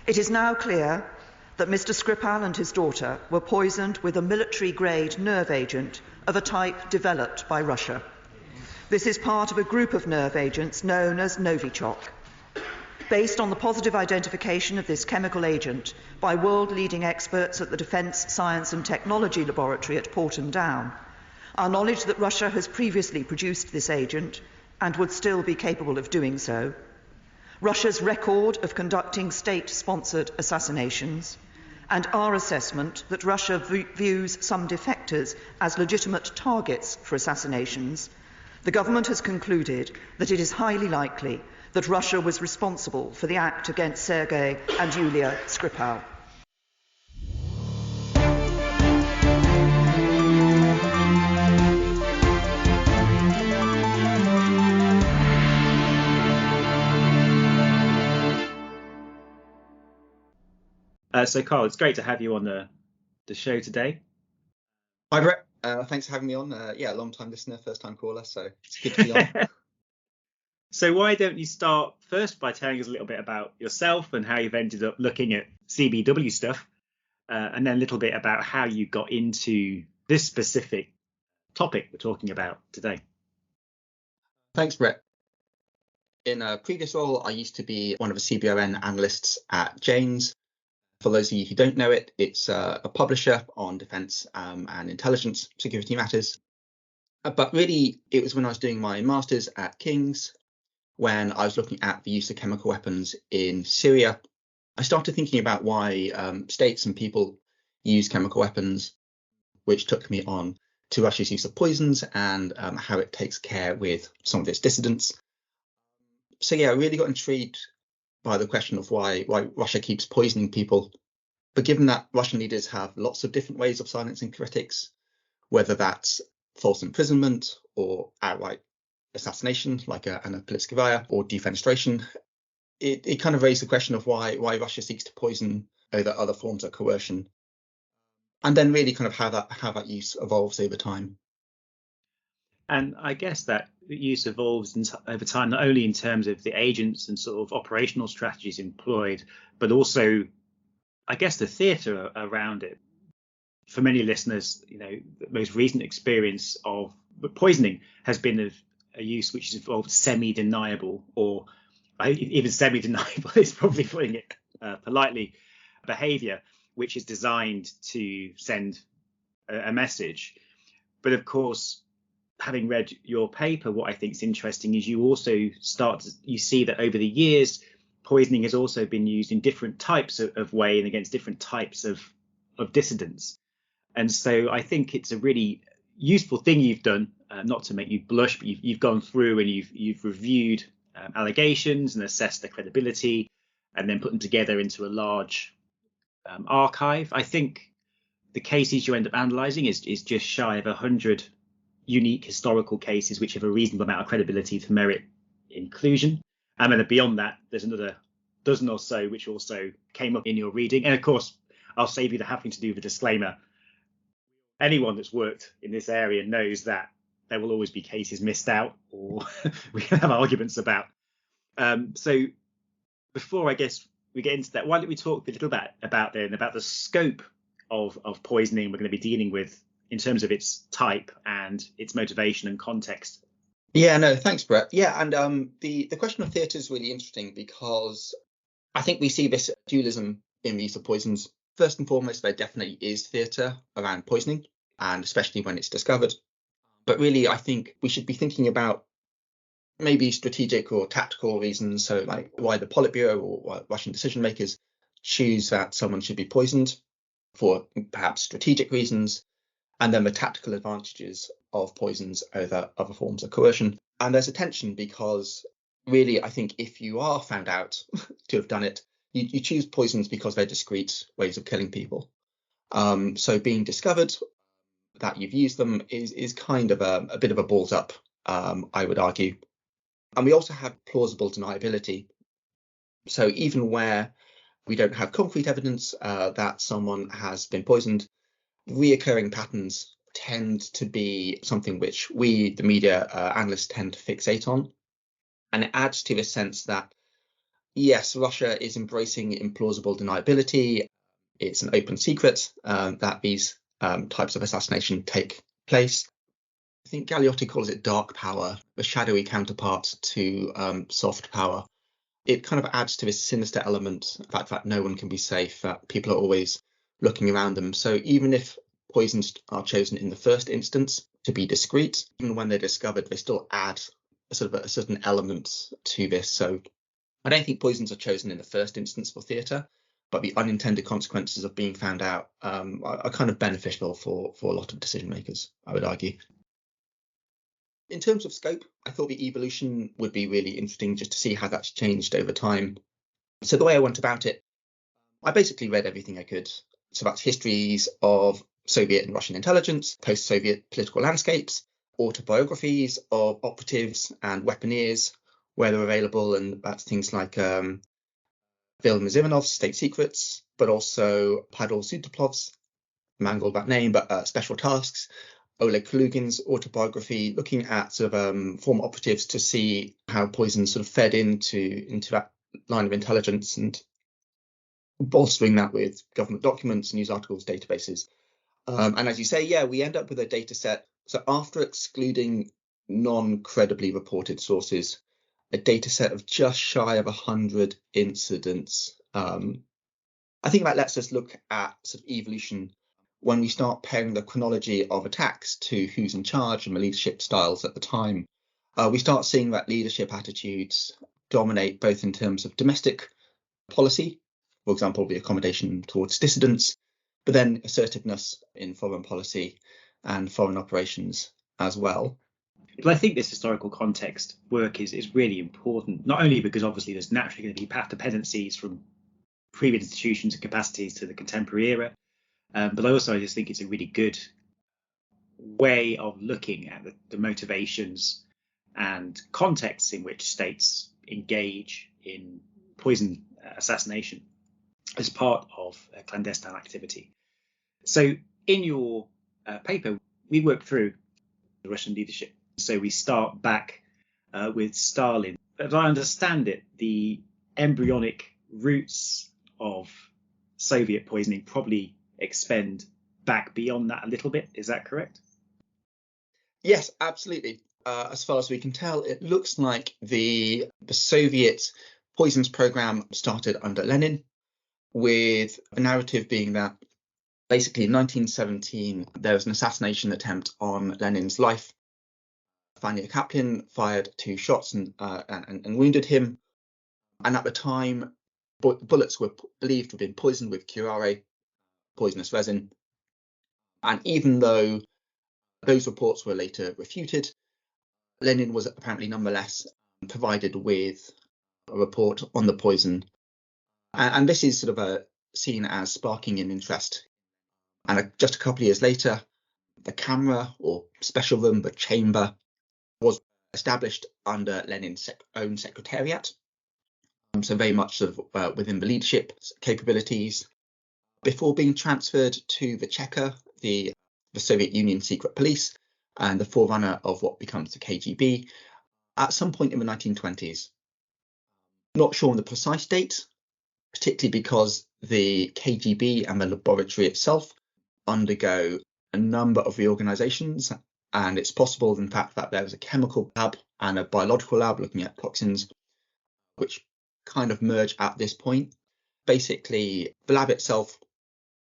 It is now clear that Mr. Skripal and his daughter were poisoned with a military-grade nerve agent of a type developed by Russia. This is part of a group of nerve agents known as Novichok. Based on the positive identification of this chemical agent by world-leading experts at the Defence Science and Technology Laboratory at Porton Down, our knowledge that Russia has previously produced this agent and would still be capable of doing so, Russia's record of conducting state-sponsored assassinations, and our assessment that Russia views some defectors as legitimate targets for assassinations, the government has concluded that it is highly likely that Russia was responsible for the act against Sergei and Yulia Skripal. So, Karl, it's great to have you on the show today. Hi, Brett. Thanks for having me on. Long time listener, first time caller, so it's good to be on. So why don't you start first by telling us a little bit about yourself and how you've ended up looking at CBW stuff, and then a little bit about how you got into this specific topic we're talking about today. Thanks, Brett. In a previous role, I used to be one of the CBRN analysts at Janes. For those of you who don't know it, it's a publisher on defence and intelligence security matters. But really, it was when I was doing my master's at King's, when I was looking at the use of chemical weapons in Syria. I started thinking about why states and people use chemical weapons, which took me on to Russia's use of poisons and how it takes care with some of its dissidents. So I really got intrigued by the question of why Russia keeps poisoning people. But given that Russian leaders have lots of different ways of silencing critics, whether that's false imprisonment or outright assassination, like a Politkovskaya, or defenestration, it kind of raised the question of why Russia seeks to poison other forms of coercion, and then really kind of how that use evolves over time. And I guess that use evolves over time, not only in terms of the agents and sort of operational strategies employed, but also, I guess, the theatre around it. For many listeners, the most recent experience of poisoning has been a use which has involved semi-deniable, or even semi-deniable is probably putting it politely, behaviour, which is designed to send a message. But of course, having read your paper, what I think is interesting is you see that over the years, poisoning has also been used in different types of way and against different types of dissidents. And so I think it's a really useful thing you've done, not to make you blush, but you've gone through and you've reviewed allegations and assessed their credibility and then put them together into a large archive. I think the cases you end up analysing is just shy of 100 unique historical cases which have a reasonable amount of credibility to merit inclusion. And then beyond that, there's another dozen or so which also came up in your reading. And of course, I'll save you the having to do the disclaimer. Anyone that's worked in this area knows that there will always be cases missed out or we can have arguments about. So before I guess we get into that, why don't we talk a little bit about the scope of poisoning we're going to be dealing with in terms of its type and its motivation and context. Yeah, no, thanks, Brett. Yeah, and the question of theatre is really interesting because I think we see this dualism in the use of poisons. First and foremost, there definitely is theatre around poisoning, and especially when it's discovered. But really, I think we should be thinking about maybe strategic or tactical reasons. So like why the Politburo or Russian decision makers choose that someone should be poisoned for perhaps strategic reasons, and then the tactical advantages of poisons over other forms of coercion. And there's a tension because really, I think if you are found out to have done it, you choose poisons because they're discreet ways of killing people. So being discovered that you've used them is kind of a bit of a balls up, I would argue. And we also have plausible deniability. So even where we don't have concrete evidence that someone has been poisoned, reoccurring patterns tend to be something which we, the media analysts, tend to fixate on. And it adds to the sense that, yes, Russia is embracing implausible deniability. It's an open secret that these types of assassination take place. I think Galeotti calls it dark power, the shadowy counterpart to soft power. It kind of adds to this sinister element, the fact that no one can be safe, that people are always looking around them. So even if poisons are chosen in the first instance to be discreet, even when they're discovered, they still add a certain element to this. So I don't think poisons are chosen in the first instance for theatre, but the unintended consequences of being found out are kind of beneficial for a lot of decision makers, I would argue. In terms of scope, I thought the evolution would be really interesting just to see how that's changed over time. So the way I went about it, I basically read everything I could. So that's histories of Soviet and Russian intelligence, post-Soviet political landscapes, autobiographies of operatives and weaponeers where they're available, and that's things like Vladimir Ziminov's State Secrets, but also Pavel Sudoplov's, mangled that name, but Special Tasks, Oleg Kalugin's autobiography, looking at sort of former operatives to see how poison sort of fed into that line of intelligence, and bolstering that with government documents, news articles, databases. And as you say, yeah, we end up with a data set. So after excluding non-credibly reported sources, a data set of just shy of 100 incidents. I think that lets us look at sort of evolution when we start pairing the chronology of attacks to who's in charge and the leadership styles at the time. We start seeing that leadership attitudes dominate both in terms of domestic policy, for example, the accommodation towards dissidents, but then assertiveness in foreign policy and foreign operations as well. But I think this historical context work is really important, not only because obviously there's naturally going to be path dependencies from previous institutions and capacities to the contemporary era, but I just think it's a really good way of looking at the motivations and contexts in which states engage in poison assassination as part of clandestine activity. So in your paper, we work through the Russian leadership. So we start back with Stalin. As I understand it, the embryonic roots of Soviet poisoning probably expend back beyond that a little bit. Is that correct? Yes, absolutely. As far as we can tell, it looks like the Soviet poisons program started under Lenin, with the narrative being that basically in 1917 there was an assassination attempt on Lenin's life. Vanya Kaplan fired 2 shots and wounded him, and at the time bullets were believed to have been poisoned with curare, poisonous resin. And even though those reports were later refuted, Lenin was apparently nonetheless provided with a report on the poison. And this is sort of seen as sparking an interest. And just a couple of years later, the camera, or special room, the chamber, was established under Lenin's own secretariat. So very much sort of within the leadership capabilities, before being transferred to the Cheka, the Soviet Union secret police, and the forerunner of what becomes the KGB, at some point in the 1920s. Not sure on the precise date, particularly because the KGB and the laboratory itself undergo a number of reorganizations, and it's possible, in fact, that there was a chemical lab and a biological lab looking at toxins, which kind of merge at this point. Basically, the lab itself,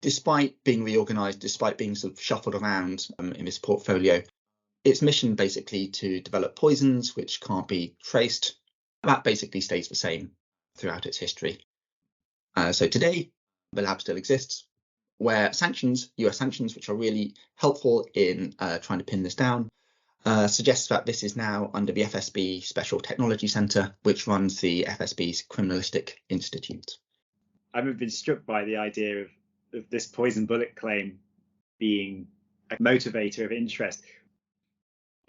despite being reorganized, despite being sort of shuffled around in this portfolio, its mission basically to develop poisons which can't be traced, that basically stays the same throughout its history. So today, the lab still exists, where sanctions, US sanctions, which are really helpful in trying to pin this down, suggests that this is now under the FSB Special Technology Centre, which runs the FSB's Criminalistic Institute. I've been struck by the idea of this poison bullet claim being a motivator of interest.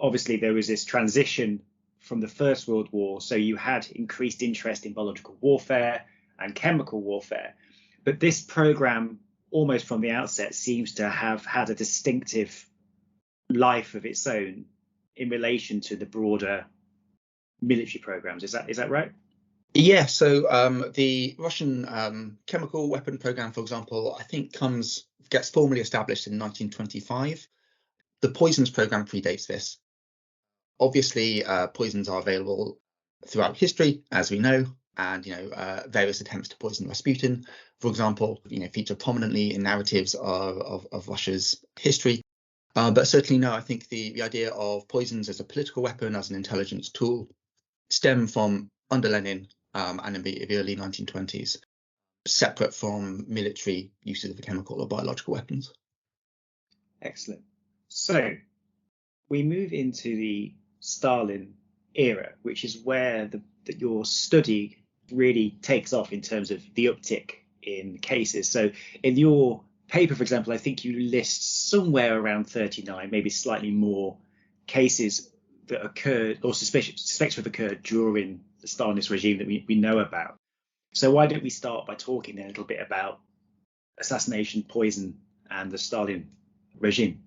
Obviously, there was this transition from the First World War, so you had increased interest in biological warfare and chemical warfare. But this program, almost from the outset, seems to have had a distinctive life of its own in relation to the broader military programs. Is that right? Yeah, so the Russian chemical weapon program, for example, I think gets formally established in 1925. The poisons program predates this. Obviously, poisons are available throughout history, as we know, and various attempts to poison Rasputin, for example, feature prominently in narratives of Russia's history. But certainly no, I think the idea of poisons as a political weapon, as an intelligence tool, stem from under Lenin and in the early 1920s, separate from military uses of chemical or biological weapons. Excellent. So we move into the Stalin era, which is where your study really takes off in terms of the uptick in cases. So in your paper, for example, I think you list somewhere around 39, maybe slightly more cases that occurred or suspected to have occurred during the Stalinist regime that we know about. So why don't we start by talking a little bit about assassination, poison, and the Stalin regime?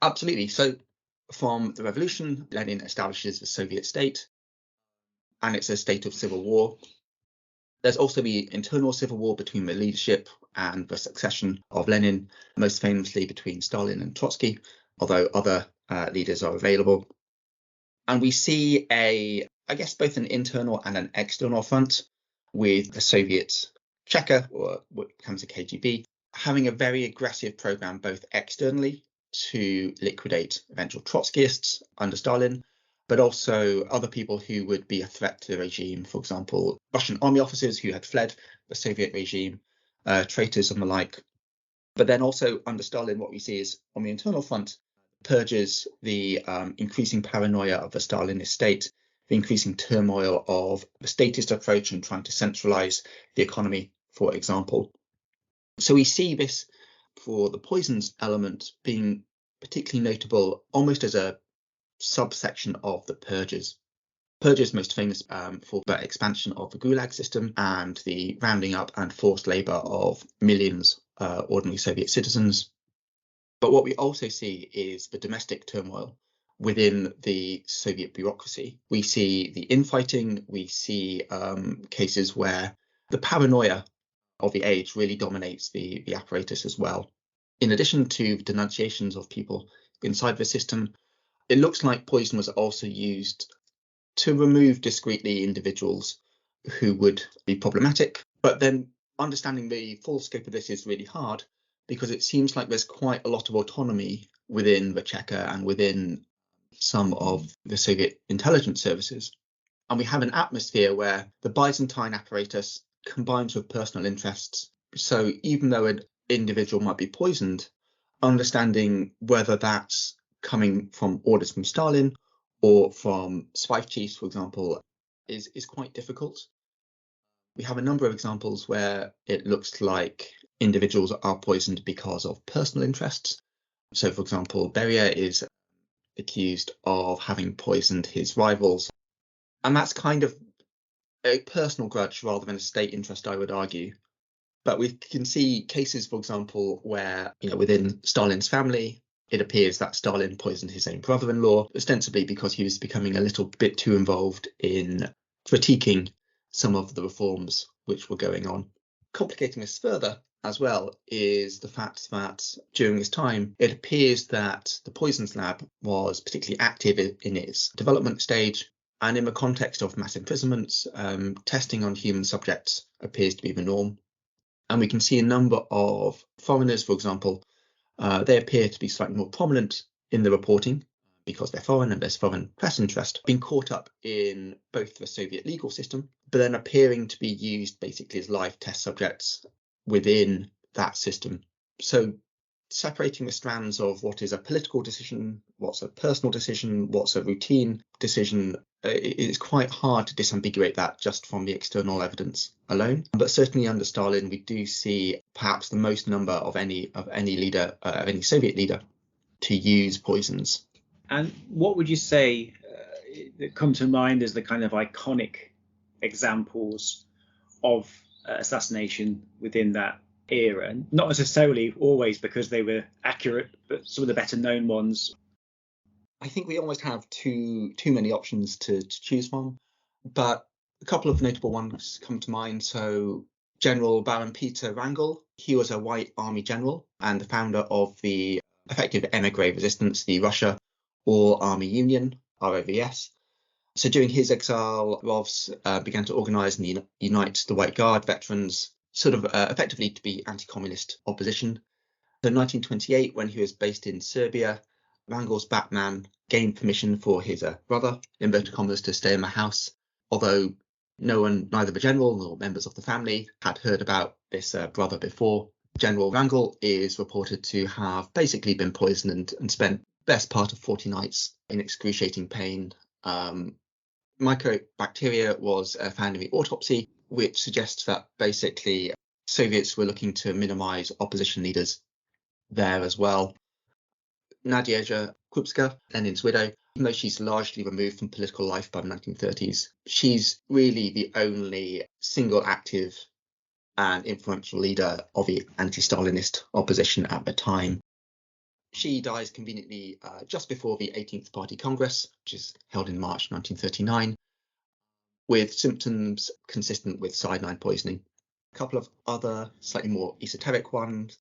Absolutely. So from the revolution, Lenin establishes the Soviet state, and it's a state of civil war. There's also the internal civil war between the leadership and the succession of Lenin, most famously between Stalin and Trotsky, although other leaders are available. And we see I guess, both an internal and an external front, with the Soviet Cheka, or what becomes a KGB, having a very aggressive program both externally to liquidate eventual Trotskyists under Stalin, but also other people who would be a threat to the regime, for example, Russian army officers who had fled the Soviet regime, traitors and the like. But then also under Stalin, what we see is on the internal front, purges the increasing paranoia of the Stalinist state, the increasing turmoil of the statist approach and trying to centralize the economy, for example. So we see this for the poisons element being particularly notable almost as a subsection of the purges. Purges most famous for the expansion of the Gulag system and the rounding up and forced labor of millions ordinary Soviet citizens. But what we also see is the domestic turmoil within the Soviet bureaucracy. We see the infighting, we see cases where the paranoia of the age really dominates the apparatus as well. In addition to denunciations of people inside the system, it looks like poison was also used to remove discreetly individuals who would be problematic. But then understanding the full scope of this is really hard, because it seems like there's quite a lot of autonomy within the Cheka and within some of the Soviet intelligence services. And we have an atmosphere where the Byzantine apparatus combines with personal interests. So even though an individual might be poisoned, understanding whether that's coming from orders from Stalin or from spy chiefs, for example, is quite difficult. We have a number of examples where it looks like individuals are poisoned because of personal interests. So, for example, Beria is accused of having poisoned his rivals. And that's kind of a personal grudge rather than a state interest, I would argue. But we can see cases, for example, where, within Stalin's family, it appears that Stalin poisoned his own brother-in-law, ostensibly because he was becoming a little bit too involved in critiquing some of the reforms which were going on. Complicating this further as well is the fact that during this time, it appears that the poisons lab was particularly active in its development stage. And in the context of mass imprisonments, testing on human subjects appears to be the norm. And we can see a number of foreigners, for example, they appear to be slightly more prominent in the reporting because they're foreign and there's foreign press interest, being caught up in both the Soviet legal system, but then appearing to be used basically as live test subjects within that system. So separating the strands of what is a political decision, what's a personal decision, what's a routine decision, it's quite hard to disambiguate that just from the external evidence alone. But certainly under Stalin, we do see perhaps the most number of any leader, of any Soviet leader, to use poisons. And what would you say that come to mind as the kind of iconic examples of assassination within that era? Not necessarily always because they were accurate, but some of the better known ones. I think we almost have too many options to choose from. But A couple of notable ones come to mind. So General Baron Peter Wrangel, he was a white army general and the founder of the effective emigre resistance, the Russia All Army Union, ROVS. So during his exile, Rovs began to organise and unite the White Guard veterans, sort of effectively to be anti-communist opposition. So in 1928, when he was based in Serbia, Wrangel's Batman gained permission for his brother, inverted commas, to stay in the house, although no one, neither the general nor members of the family, had heard about this brother before. General Wrangel is reported to have basically been poisoned and spent best part of 40 nights in excruciating pain. Mycobacteria was found in the autopsy, which suggests that basically Soviets were looking to minimize opposition leaders there as well. Nadezhda Krupska, Lenin's widow, even though she's largely removed from political life by the 1930s, she's really the only single active and influential leader of the anti-Stalinist opposition at the time. She dies conveniently just before the 18th Party Congress, which is held in March 1939, with symptoms consistent with cyanide poisoning. A couple of other slightly more esoteric ones.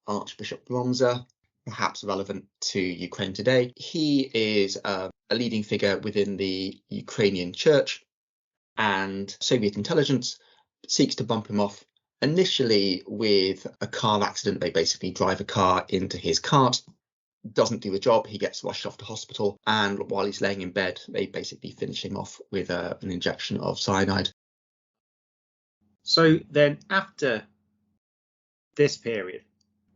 Archbishop Bromza, perhaps relevant to Ukraine today. He is a leading figure within the Ukrainian church, and Soviet intelligence seeks to bump him off initially with a car accident. They basically drive a car into his cart, doesn't do the job, he gets rushed off to hospital, and while he's laying in bed, they basically finish him off with an injection of cyanide. So then after this period,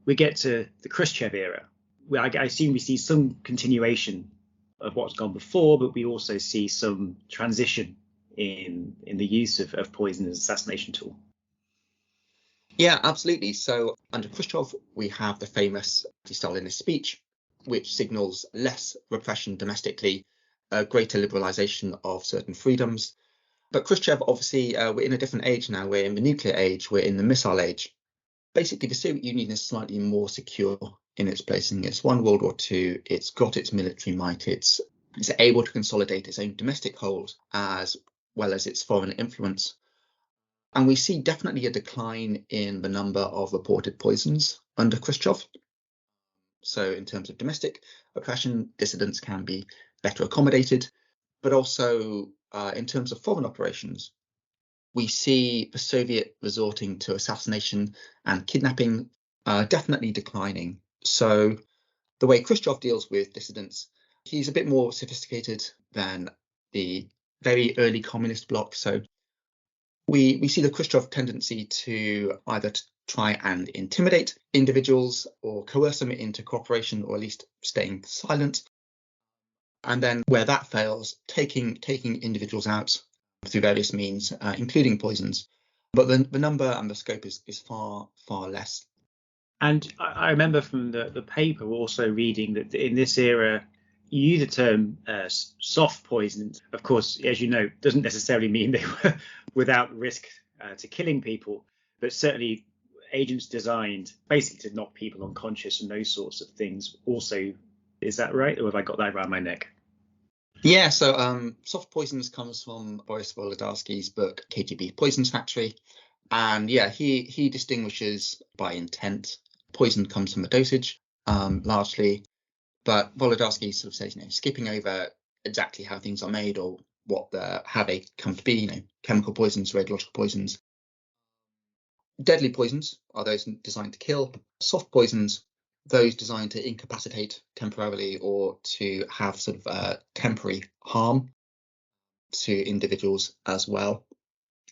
we get to the Khrushchev era, where I assume we see some continuation of what's gone before, but we also see some transition in the use of poison as an assassination tool. Yeah, absolutely. So under Khrushchev, we have the famous anti-Stalinist speech, which signals less repression domestically, a greater liberalisation of certain freedoms. But Khrushchev, obviously, we're in a different age now. We're in the nuclear age, we're in the missile age. Basically, the Soviet Union is slightly more secure in its placing. It's won World War II, it's got its military might, it's able to consolidate its own domestic hold as well as its foreign influence. And we see definitely a decline in the number of reported poisons under Khrushchev. So in terms of domestic oppression, dissidents can be better accommodated, but also in terms of foreign operations, we see the Soviet resorting to assassination and kidnapping definitely declining. So the way Khrushchev deals with dissidents, he's a bit more sophisticated than the very early communist bloc. So we see the Khrushchev tendency to either try and intimidate individuals or coerce them into cooperation, or at least staying silent. And then where that fails, taking individuals out through various means, including poisons. But the number and the scope is far, far less. And I remember from the paper also reading that in this era, you use the term soft poison. Of course, as you know, doesn't necessarily mean they were without risk to killing people, but certainly agents designed basically to knock people unconscious and those sorts of things. Also, is that right? Or have I got that around my neck? Yeah, so soft poisons comes from Boris Volodarsky's book, KGB Poisons Factory. And yeah, he distinguishes by intent. Poison comes from a dosage, largely. But Volodarsky sort of says, skipping over exactly how things are made or how they come to be, chemical poisons, radiological poisons. Deadly poisons are those designed to kill. Soft poisons, those designed to incapacitate temporarily or to have sort of temporary harm to individuals as well.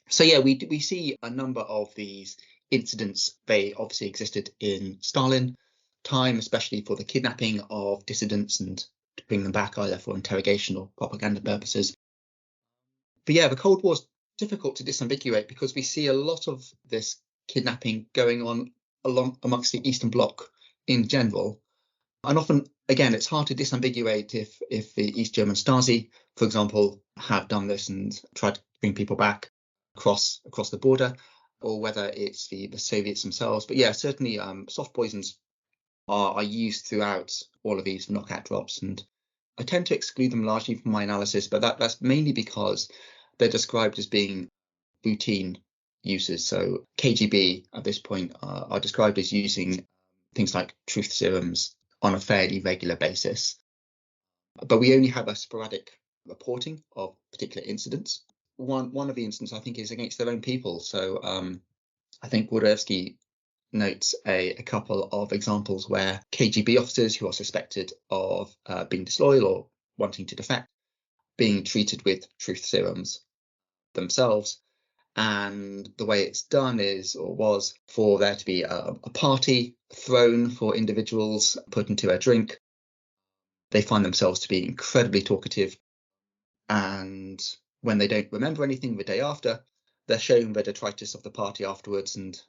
So yeah, we see a number of these incidents. They obviously existed in Stalin time, especially for the kidnapping of dissidents and to bring them back either for interrogation or propaganda purposes. But yeah, the Cold War is difficult to disambiguate because we see a lot of this kidnapping going on amongst the Eastern Bloc in general. And often, again, it's hard to disambiguate if the East German Stasi, for example, have done this and tried to bring people back across the border, or whether it's the Soviets themselves. But yeah, certainly soft poisons are used throughout all of these knockout drops, and I tend to exclude them largely from my analysis, but that's mainly because they're described as being routine uses. So KGB at this point are described as using things like truth serums on a fairly regular basis. But we only have a sporadic reporting of particular incidents. One of the incidents, I think, is against their own people. So I think Wodorowski notes a couple of examples where KGB officers who are suspected of being disloyal or wanting to defect, being treated with truth serums themselves. And the way it's done is, or was, for there to be a party thrown for individuals, put into a drink. They find themselves to be incredibly talkative. And when they don't remember anything the day after, they're shown the detritus of the party afterwards. And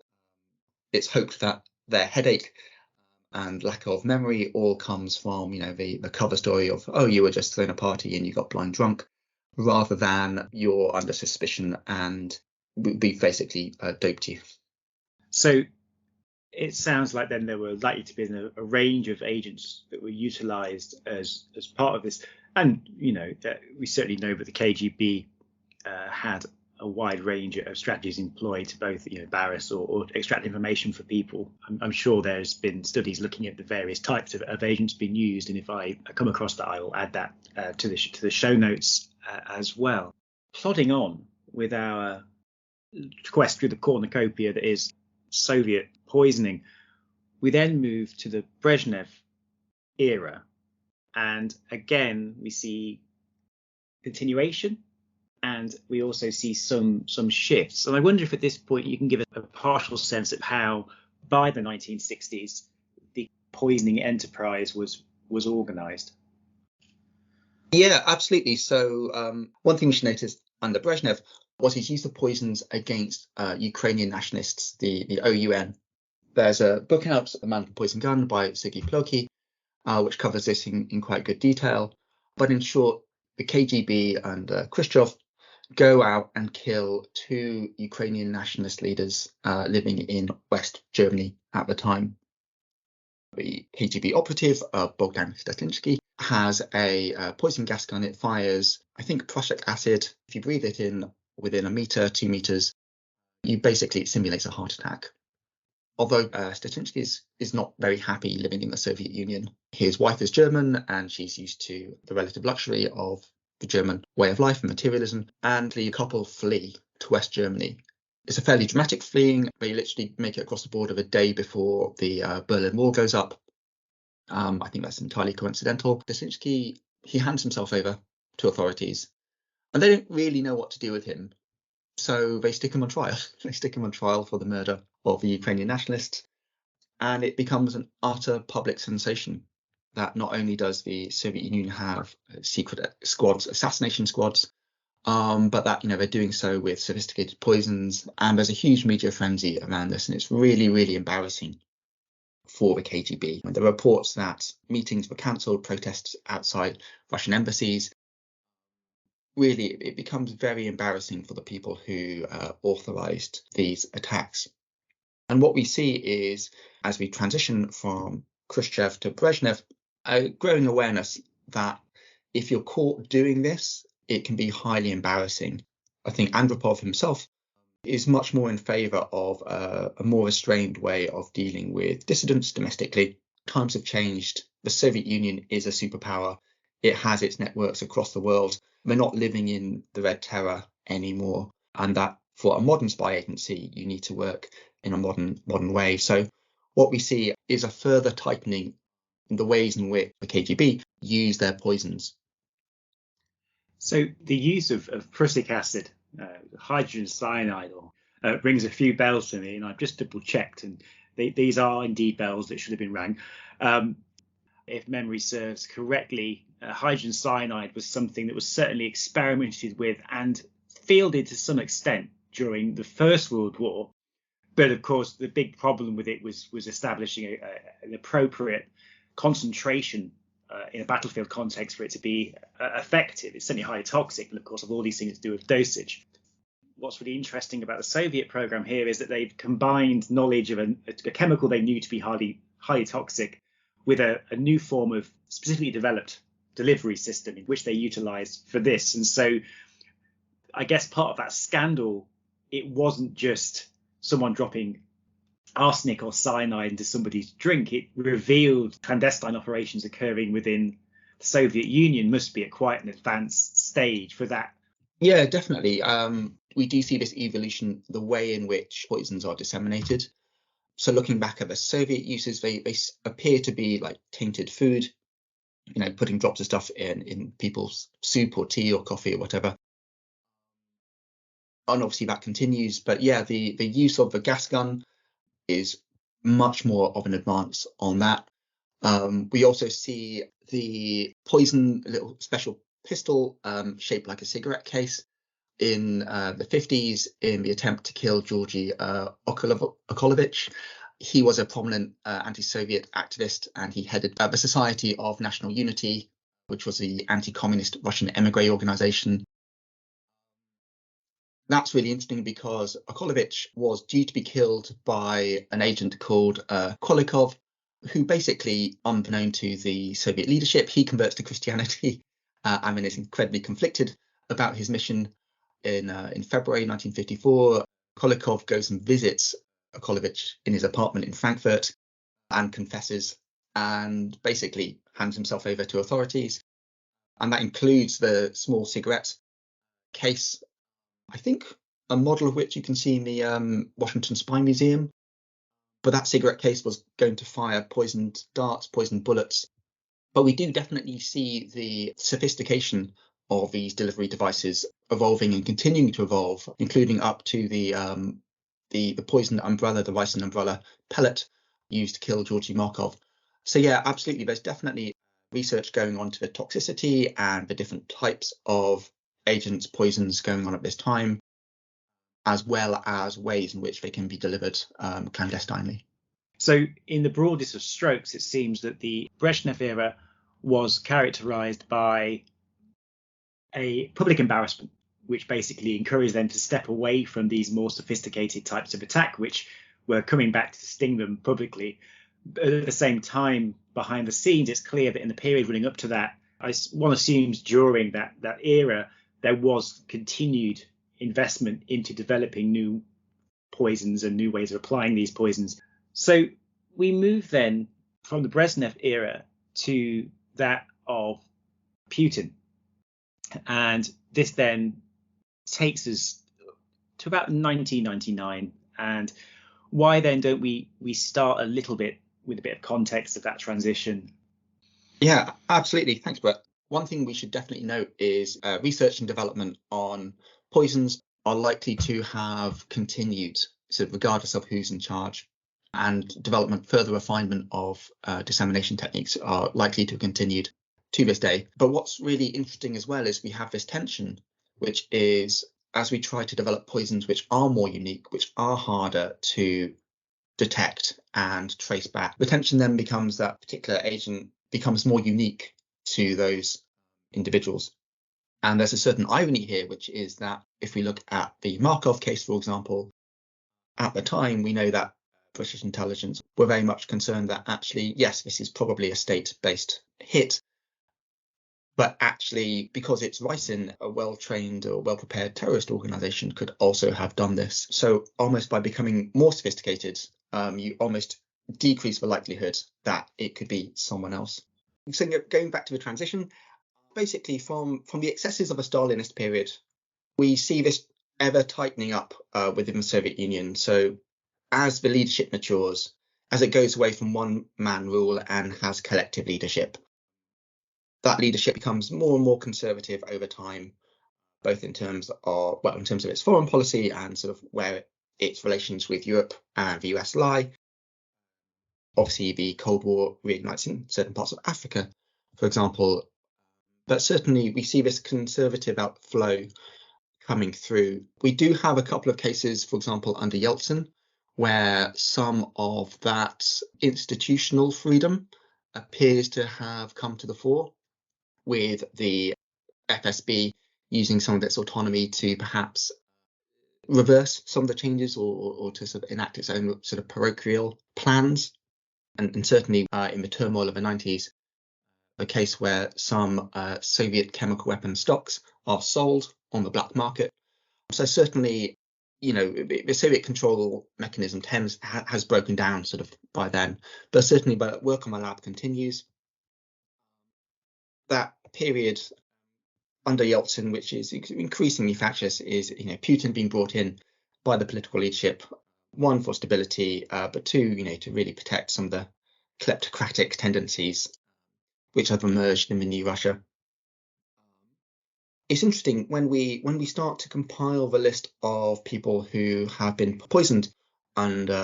it's hoped that their headache and lack of memory all comes from, the cover story of, oh, you were just throwing a party and you got blind drunk, rather than you're under suspicion and we basically doped you. So it sounds like then there were likely to be a range of agents that were utilised as part of this. And, that we certainly know that the KGB had a wide range of strategies employed to both, embarrass or extract information for people. I'm sure there's been studies looking at the various types of agents being used. And if I come across that, I will add that to the show notes as well. Plodding on with our quest through the cornucopia that is Soviet poisoning, we then move to the Brezhnev era. And again, we see continuation, and we also see some shifts. And I wonder if at this point you can give a partial sense of how, by the 1960s, the poisoning enterprise was organised. Yeah, absolutely. So one thing we should notice under Brezhnev was his use of poisons against Ukrainian nationalists, the OUN. There's a book out, A Man with a Poison Gun, by Sergei Plokhy, which covers this in quite good detail. But in short, the KGB and Khrushchev go out and kill 2 Ukrainian nationalist leaders living in West Germany at the time. The KGB operative, Bogdan Statinsky, has a poison gas gun. It fires, I think, prussic acid. If you breathe it in within 1 meter, 2 meters, it simulates a heart attack. Although Statinsky is not very happy living in the Soviet Union. His wife is German and she's used to the relative luxury of the German way of life and materialism, and the couple flee to West Germany. It's a fairly dramatic fleeing. They literally make it across the border a day before the Berlin Wall goes up. I think that's entirely coincidental. Statinsky, he hands himself over to authorities, and they don't really know what to do with him. So they stick him on trial. They stick him on trial for the murder of the Ukrainian nationalists, and it becomes an utter public sensation that not only does the Soviet Union have secret squads, assassination squads, but that they're doing so with sophisticated poisons, and there's a huge media frenzy around this, and it's really, really embarrassing for the KGB. And there are reports that meetings were cancelled, protests outside Russian embassies. Really, it becomes very embarrassing for the people who authorized these attacks. And what we see is, as we transition from Khrushchev to Brezhnev, a growing awareness that if you're caught doing this, it can be highly embarrassing. I think Andropov himself is much more in favor of a more restrained way of dealing with dissidents domestically. Times have changed. The Soviet Union is a superpower. It has its networks across the world. We're not living in the Red Terror anymore. And that for a modern spy agency, you need to work in a modern way. So what we see is a further tightening in the ways in which the KGB use their poisons. So the use of prussic acid, hydrogen cyanide, rings a few bells to me, and I've just double checked, and these are indeed bells that should have been rang. If memory serves correctly, hydrogen cyanide was something that was certainly experimented with and fielded to some extent during the First World War. But of course, the big problem with it was establishing an appropriate concentration in a battlefield context for it to be effective. It's certainly highly toxic, and of course, of all these things to do with dosage. What's really interesting about the Soviet program here is that they've combined knowledge of a chemical they knew to be highly toxic with a new form of specifically developed delivery system in which they utilized for this. And so I guess part of that scandal, it wasn't just someone dropping arsenic or cyanide into somebody's drink. It revealed clandestine operations occurring within the Soviet Union must be at quite an advanced stage for that. Yeah, definitely. We do see this evolution, the way in which poisons are disseminated. So looking back at the Soviet uses, they appear to be like tainted food, putting drops of stuff in people's soup or tea or coffee or whatever. And obviously that continues. But yeah, the use of the gas gun is much more of an advance on that. We also see the poison, little special pistol shaped like a cigarette case in the 50s in the attempt to kill Georgy Okolovich. He was a prominent anti-Soviet activist, and he headed the Society of National Unity, which was the anti-communist Russian emigre organization. That's really interesting because Okolovich was due to be killed by an agent called Kolikov, who basically, unbeknown to the Soviet leadership, he converts to Christianity and then is incredibly conflicted about his mission. In February 1954, Kolikov goes and visits Okolovich in his apartment in Frankfurt and confesses and basically hands himself over to authorities. And that includes the small cigarette case, I think a model of which you can see in the Washington Spy Museum. But that cigarette case was going to fire poisoned darts, poisoned bullets. But we do definitely see the sophistication of these delivery devices evolving and continuing to evolve, including up to the poisoned umbrella, the ricin umbrella pellet used to kill Georgy Markov. So yeah, absolutely. There's definitely research going on to the toxicity and the different types of agents, poisons going on at this time, as well as ways in which they can be delivered clandestinely. So in the broadest of strokes, it seems that the Brezhnev era was characterized by a public embarrassment, which basically encouraged them to step away from these more sophisticated types of attack, which were coming back to sting them publicly. But at the same time, behind the scenes, it's clear that in the period running up to that, one assumes during that era, there was continued investment into developing new poisons and new ways of applying these poisons. So we move then from the Brezhnev era to that of Putin. And this then takes us to about 1999. And why then don't we start a little bit with a bit of context of that transition? Yeah, absolutely. Thanks, Brett. One thing we should definitely note is research and development on poisons are likely to have continued, so regardless of who's in charge, and development, further refinement of dissemination techniques are likely to have continued to this day. But what's really interesting as well is we have this tension, which is as we try to develop poisons which are more unique, which are harder to detect and trace back, the tension then becomes that particular agent becomes more unique to those individuals. And there's a certain irony here, which is that if we look at the Markov case, for example, at the time, we know that British intelligence were very much concerned that actually, yes, this is probably a state-based hit, but actually, because it's ricin, a well-trained or well-prepared terrorist organization could also have done this. So almost by becoming more sophisticated, you almost decrease the likelihood that it could be someone else. So going back to the transition, basically from the excesses of a Stalinist period, we see this ever tightening up within the Soviet Union. So as the leadership matures, as it goes away from one-man rule and has collective leadership, that leadership becomes more and more conservative over time, both in terms of its foreign policy and sort of where its relations with Europe and the US lie. Obviously, the Cold War reignites in certain parts of Africa, for example. But certainly we see this conservative outflow coming through. We do have a couple of cases, for example, under Yeltsin, where some of that institutional freedom appears to have come to the fore, with the FSB using some of its autonomy to perhaps reverse some of the changes or to sort of enact its own sort of parochial plans. And certainly in the turmoil of the 90s, a case where some Soviet chemical weapon stocks are sold on the black market So certainly, the Soviet control mechanism has broken down sort of by then, but certainly work on my lab continues. That period under Yeltsin, which is increasingly fascist, is Putin being brought in by the political leadership, one, for stability, but two, to really protect some of the kleptocratic tendencies which have emerged in the new Russia. It's interesting when we start to compile the list of people who have been poisoned under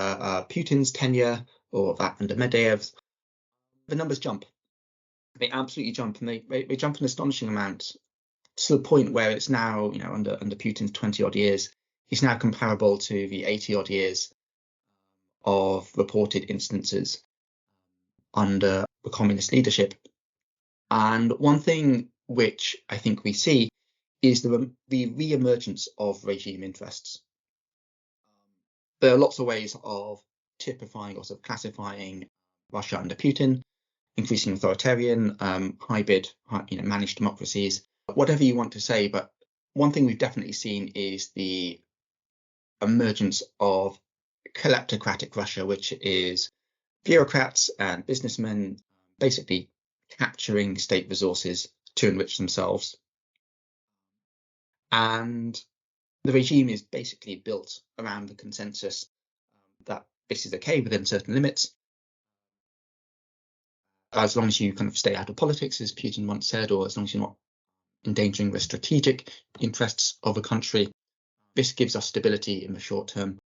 Putin's tenure or that under Medvedev's, the numbers jump. They absolutely jump, and they jump an astonishing amount, to the point where it's now, under Putin's 20 odd years, it's now comparable to the 80 odd years of reported instances under the communist leadership. And one thing which I think we see is the re-emergence of regime interests. There are lots of ways of typifying or sort of classifying Russia under Putin: increasing authoritarian, hybrid, managed democracies, whatever you want to say. But one thing we've definitely seen is the emergence of kleptocratic Russia, which is bureaucrats and businessmen basically capturing state resources to enrich themselves. And the regime is basically built around the consensus that this is okay within certain limits, as long as you kind of stay out of politics, as Putin once said, or as long as you're not endangering the strategic interests of a country. This gives us stability in the short term,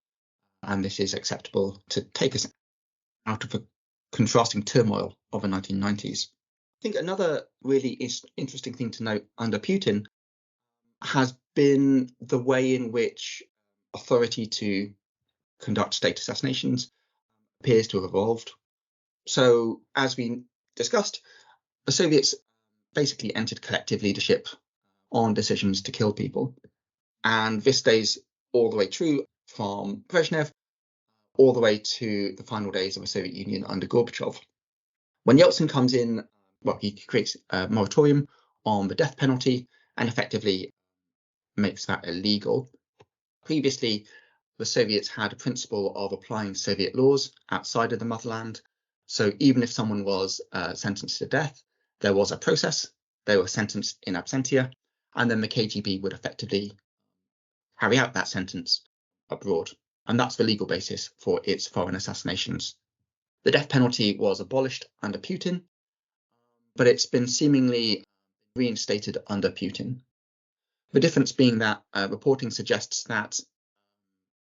and this is acceptable to take us out of the contrasting turmoil of the 1990s. I think another really interesting thing to note under Putin has been the way in which authority to conduct state assassinations appears to have evolved. So, as we discussed, the Soviets basically entered collective leadership on decisions to kill people. And this stays all the way true from Brezhnev all the way to the final days of the Soviet Union under Gorbachev. When Yeltsin comes in, he creates a moratorium on the death penalty and effectively makes that illegal. Previously, the Soviets had a principle of applying Soviet laws outside of the motherland. So even if someone was sentenced to death, there was a process. They were sentenced in absentia, and then the KGB would effectively carry out that sentence abroad. And that's the legal basis for its foreign assassinations. The death penalty was abolished under Putin, but it's been seemingly reinstated under Putin. The difference being that reporting suggests that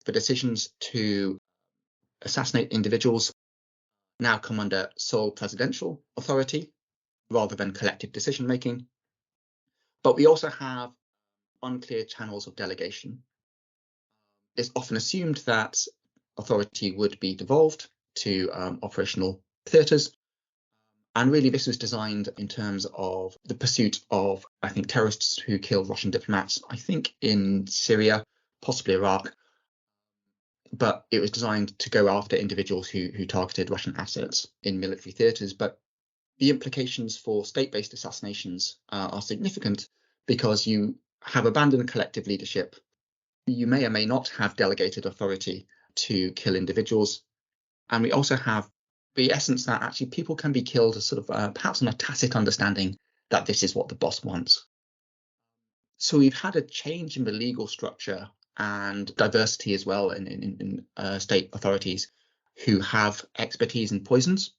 the decisions to assassinate individuals now come under sole presidential authority rather than collective decision making. But we also have unclear channels of delegation. It's often assumed that authority would be devolved to operational theatres. And really, this was designed in terms of the pursuit of, I think, terrorists who killed Russian diplomats, I think in Syria, possibly Iraq. But it was designed to go after individuals who targeted Russian assets in military theatres. But the implications for state-based assassinations are significant, because you have abandoned collective leadership. You may or may not have delegated authority to kill individuals. And we also have the essence that actually people can be killed as sort of perhaps on a tacit understanding that this is what the boss wants. So we've had a change in the legal structure and diversity as well in state authorities who have expertise in poisons.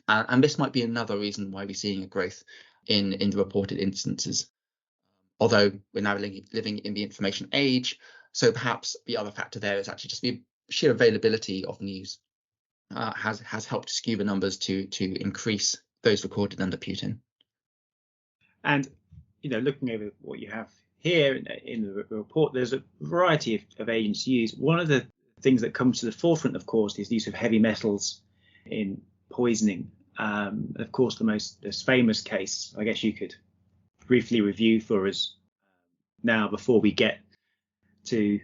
And this might be another reason why we're seeing a growth in the reported instances. Although we're now living in the information age, so perhaps the other factor there is actually just the sheer availability of news has helped skew the numbers to increase those recorded under Putin. And looking over what you have here in the report, there's a variety of agents used. One of the things that comes to the forefront, of course, is the use of heavy metals in poisoning. Of course, the most famous case, I guess you could briefly review for us now before we get to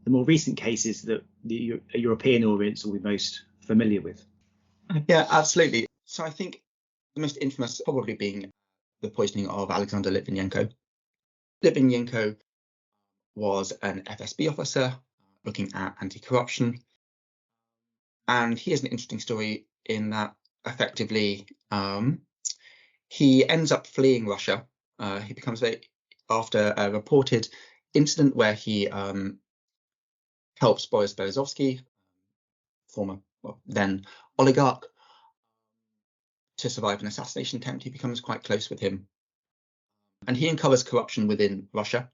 the more recent cases that the European audience will be most familiar with. Yeah, absolutely. So I think the most infamous probably being the poisoning of Alexander Litvinenko. Litvinenko was an FSB officer looking at anti-corruption. And he has an interesting story in that effectively he ends up fleeing Russia. He becomes after a reported incident where he helps Boris Berezovsky, former then oligarch, to survive an assassination attempt. He becomes quite close with him. And he uncovers corruption within Russia.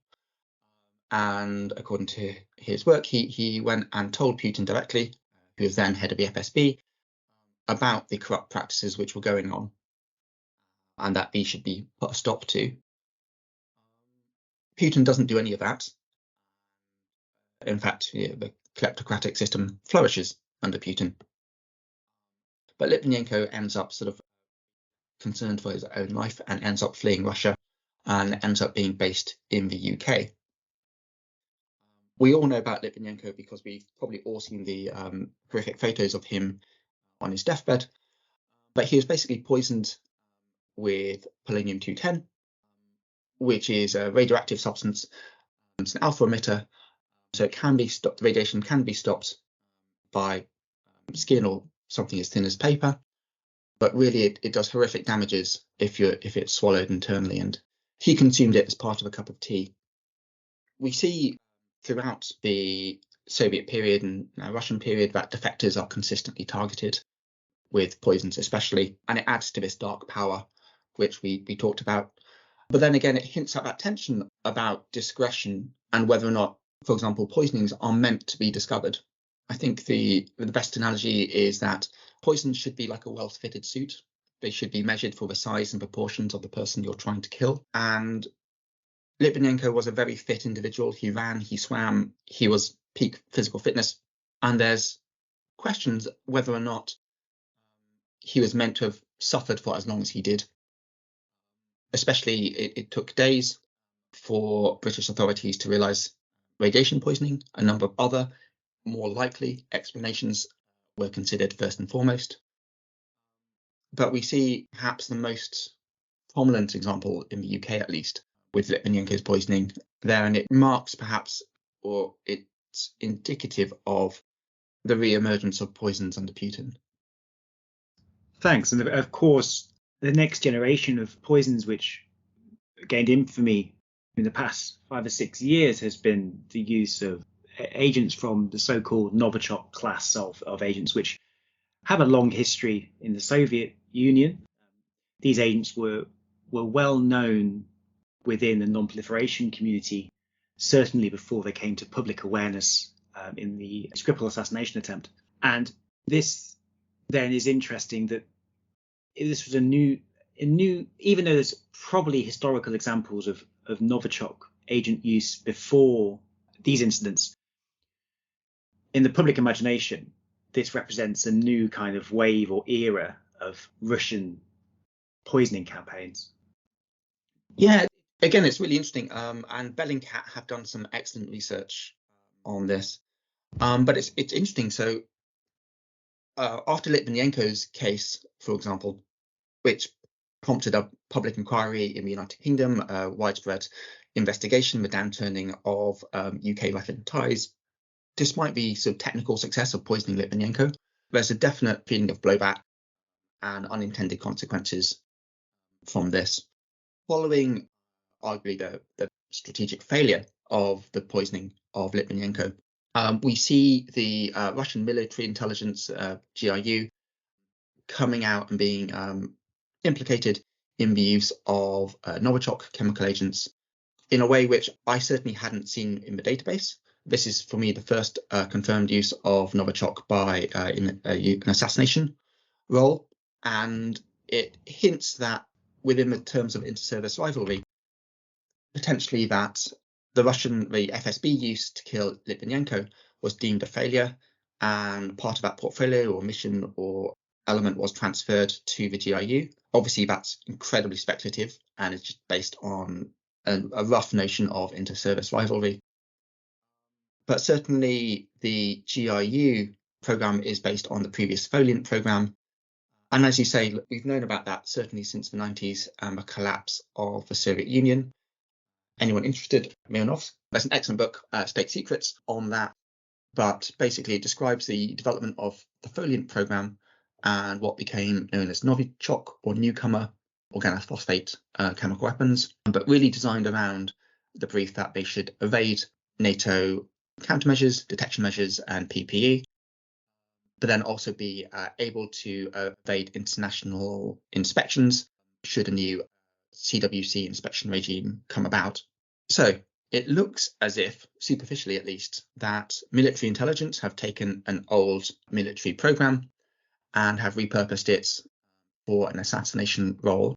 And according to his work, he went and told Putin directly, who was then head of the FSB, about the corrupt practices which were going on and that these should be put a stop to. Putin doesn't do any of that. In fact, the kleptocratic system flourishes under Putin. But Litvinenko ends up sort of concerned for his own life and ends up fleeing Russia and ends up being based in the UK. We all know about Litvinenko because we've probably all seen the horrific photos of him on his deathbed. But he was basically poisoned with polonium-210, which is a radioactive substance. It's an alpha emitter, so it can be stopped. Radiation can be stopped by skin or something as thin as paper. But really, it does horrific damages if it's swallowed internally. And he consumed it as part of a cup of tea. We see throughout the Soviet period and Russian period that defectors are consistently targeted with poisons especially, and it adds to this dark power which we talked about. But then again, it hints at that tension about discretion and whether or not, for example, poisonings are meant to be discovered. I think the best analogy is that poisons should be like a well-fitted suit. They should be measured for the size and proportions of the person you're trying to kill. And Litvinenko was a very fit individual. He ran, he swam, he was peak physical fitness. And there's questions whether or not he was meant to have suffered for as long as he did. Especially, it took days for British authorities to realise radiation poisoning. A number of other more likely explanations were considered first and foremost. But we see perhaps the most prominent example in the UK, at least, with Litvinenko's poisoning there, and it marks perhaps, or it's indicative of the re-emergence of poisons under Putin. Thanks. And of course, the next generation of poisons which gained infamy in the past 5 or 6 years has been the use of agents from the so-called Novichok class of agents, which have a long history in the Soviet Union. These agents were well known within the non-proliferation community, certainly before they came to public awareness in the Skripal assassination attempt. And this then is interesting that this was a new, even though there's probably historical examples of Novichok agent use before these incidents, in the public imagination, this represents a new kind of wave or era of Russian poisoning campaigns. Yeah, again, it's really interesting. And Bellingcat have done some excellent research on this. But it's interesting. So after Litvinenko's case, for example, which prompted a public inquiry in the United Kingdom, widespread investigation, the downturning of UK life and ties, despite the sort of technical success of poisoning Litvinenko, there's a definite feeling of blowback and unintended consequences from this. Following, arguably, the strategic failure of the poisoning of Litvinenko, we see the Russian military intelligence, GRU, coming out and being implicated in the use of Novichok chemical agents in a way which I certainly hadn't seen in the database. This is, for me, the first confirmed use of Novichok by in an assassination role, and it hints that within the terms of inter-service rivalry, potentially that the FSB use to kill Litvinenko was deemed a failure, and part of that portfolio or mission or element was transferred to the GRU. Obviously, that's incredibly speculative and it's just based on a rough notion of inter-service rivalry. But certainly the GRU program is based on the previous Foliant program. And as you say, we've known about that certainly since the 90s and the collapse of the Soviet Union. Anyone interested, Mionov, There's an excellent book, State Secrets, on that. But basically, it describes the development of the Foliant program and what became known as Novichok or newcomer organophosphate chemical weapons, but really designed around the belief that they should evade NATO countermeasures, detection measures, and PPE, but then also be able to evade international inspections should a new CWC inspection regime come about. So it looks as if, superficially at least, that military intelligence have taken an old military program and have repurposed it for an assassination role.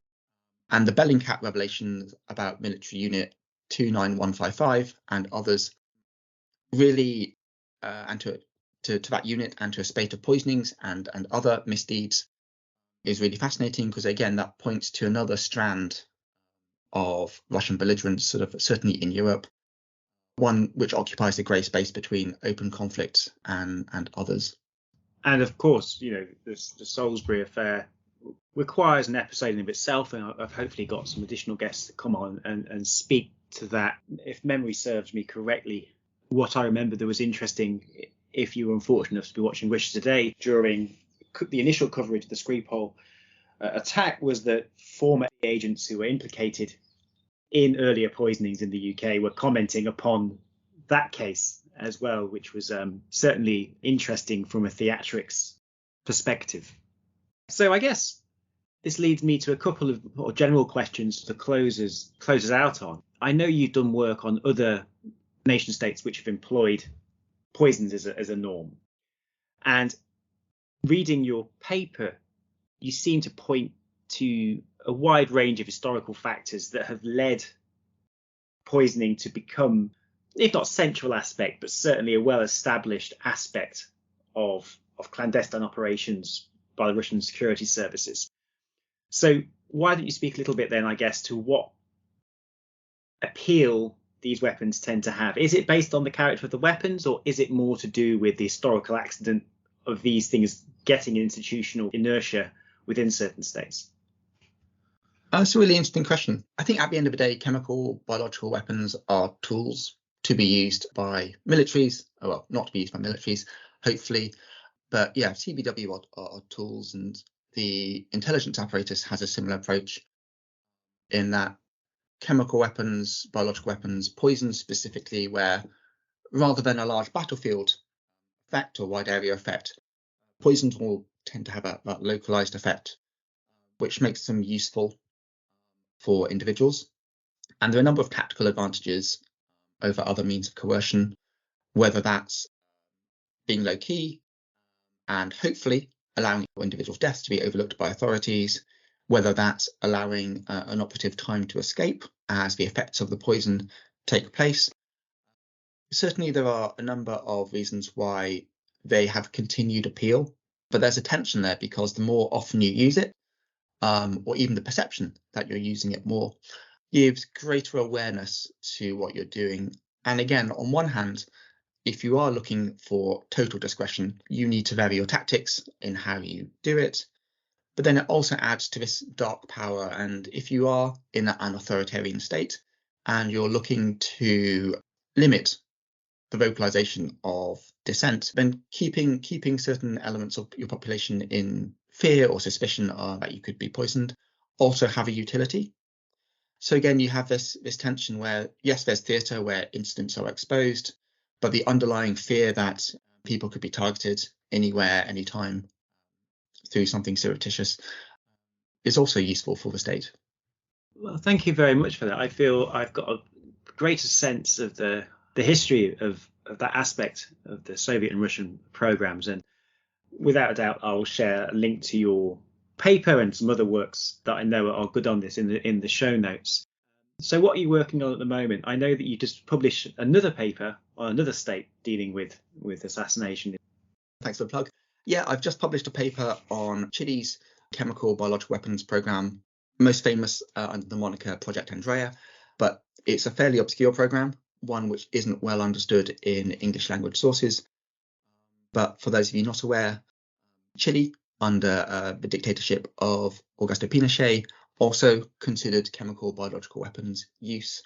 And the Bellingcat revelations about military unit 29155 and others really, and to that unit and to a spate of poisonings and other misdeeds, is really fascinating, because again, that points to another strand of Russian belligerence, sort of certainly in Europe, one which occupies the grey space between open conflict and others. And of course, the Salisbury affair requires an episode in of itself, and I've hopefully got some additional guests to come on and speak to that. If memory serves me correctly, what I remember that was interesting, if you were unfortunate enough to be watching Wishes Today during the initial coverage of the Skripal attack, was that former agents who were implicated in earlier poisonings in the UK were commenting upon that case as well, which was certainly interesting from a theatrics perspective. So I guess this leads me to a couple of more general questions to close us out on. I know you've done work on other nation states which have employed poisons as a norm. And reading your paper, you seem to point to a wide range of historical factors that have led poisoning to become, if not central aspect, but certainly a well-established aspect of clandestine operations by the Russian security services. So why don't you speak a little bit then, I guess, to what appeal these weapons tend to have? Is it based on the character of the weapons, or is it more to do with the historical accident of these things getting an institutional inertia within certain states? That's a really interesting question. I think at the end of the day, chemical, biological weapons are tools to be used by militaries. Well, not to be used by militaries, hopefully. But yeah, CBW are tools, and the intelligence apparatus has a similar approach in that chemical weapons, biological weapons, poisons specifically, where rather than a large battlefield effect or wide area effect, poisons will tend to have a localized effect, which makes them useful for individuals. And there are a number of tactical advantages over other means of coercion, whether that's being low key and hopefully allowing individuals' deaths to be overlooked by authorities, whether that's allowing an operative time to escape as the effects of the poison take place. Certainly there are a number of reasons why they have continued appeal, but there's a tension there, because the more often you use it, or even the perception that you're using it more, gives greater awareness to what you're doing. And again, on one hand, if you are looking for total discretion, you need to vary your tactics in how you do it. But then it also adds to this dark power. And if you are in an authoritarian state and you're looking to limit the vocalization of dissent, then keeping certain elements of your population in fear or suspicion that you could be poisoned also have a utility. So again, you have this tension where, yes, there's theatre where incidents are exposed, but the underlying fear that people could be targeted anywhere, anytime through something surreptitious is also useful for the state. Well, thank you very much for that. I feel I've got a greater sense of the history of that aspect of the Soviet and Russian programs. And without a doubt, I'll share a link to your paper and some other works that I know are good on this in the show notes. So what are you working on at the moment? I know that you just published another paper on another state dealing with assassination. Thanks for the plug. Yeah, I've just published a paper on Chile's chemical biological weapons program, most famous under the moniker Project Andrea, but it's a fairly obscure program, one which isn't well understood in English language sources. But for those of you not aware, Chile, under the dictatorship of Augusto Pinochet, also considered chemical biological weapons use.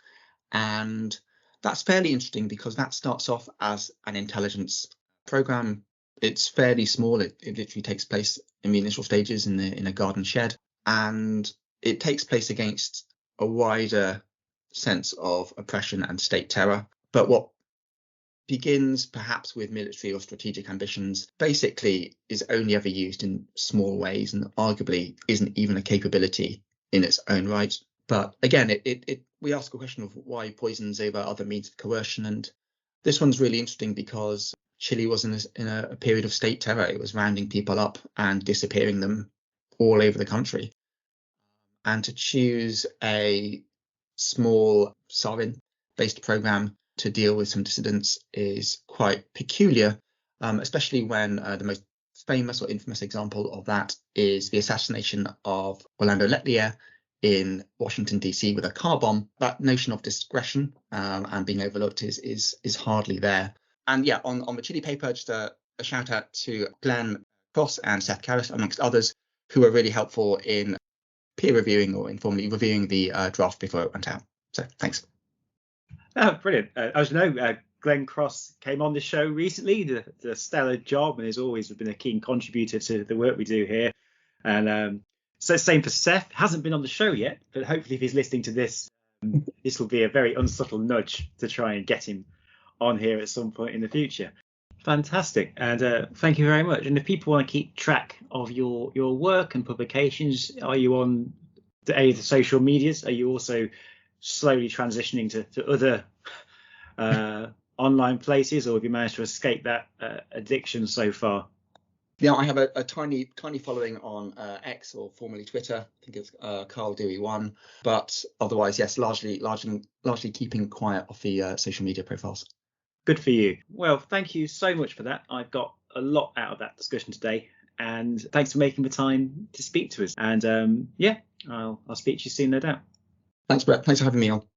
And That's fairly interesting because that starts off as an intelligence program. It's fairly small. It literally takes place in the initial stages in a garden shed, and it takes place against a wider sense of oppression and state terror. But what begins perhaps with military or strategic ambitions basically is only ever used in small ways and arguably isn't even a capability in its own right. But again, we ask a question of why poisons over other means of coercion, and this one's really interesting because Chile was in a period of state terror. It was rounding people up and disappearing them all over the country. And to choose a small sarin-based program to deal with some dissidents is quite peculiar, especially when the most famous or infamous example of that is the assassination of Orlando Letelier in Washington, D.C. with a car bomb. That notion of discretion and being overlooked is hardly there. And yeah, on the Chile paper, just a shout out to Glenn Cross and Seth Karras, amongst others, who were really helpful in peer reviewing or informally reviewing the draft before it went out. So thanks. Oh, brilliant. As you know, Glenn Cross came on the show recently, did a stellar job, and has always been a keen contributor to the work we do here. And so same for Seth. Hasn't been on the show yet, but hopefully if he's listening to this, this will be a very unsubtle nudge to try and get him on here at some point in the future. Fantastic. And thank you very much. And if people want to keep track of your work and publications, are you on any of the social medias? Are you also slowly transitioning to other online places, or have you managed to escape that addiction so far? Yeah, I have a tiny following on X, or formerly Twitter. I think it's Karl Dewey 1. But otherwise, yes, largely keeping quiet off the social media profiles. Good for you. Well, thank you so much for that. I've got a lot out of that discussion today, and thanks for making the time to speak to us. And yeah, I'll speak to you soon, no doubt. Thanks, Brett. Thanks for having me on.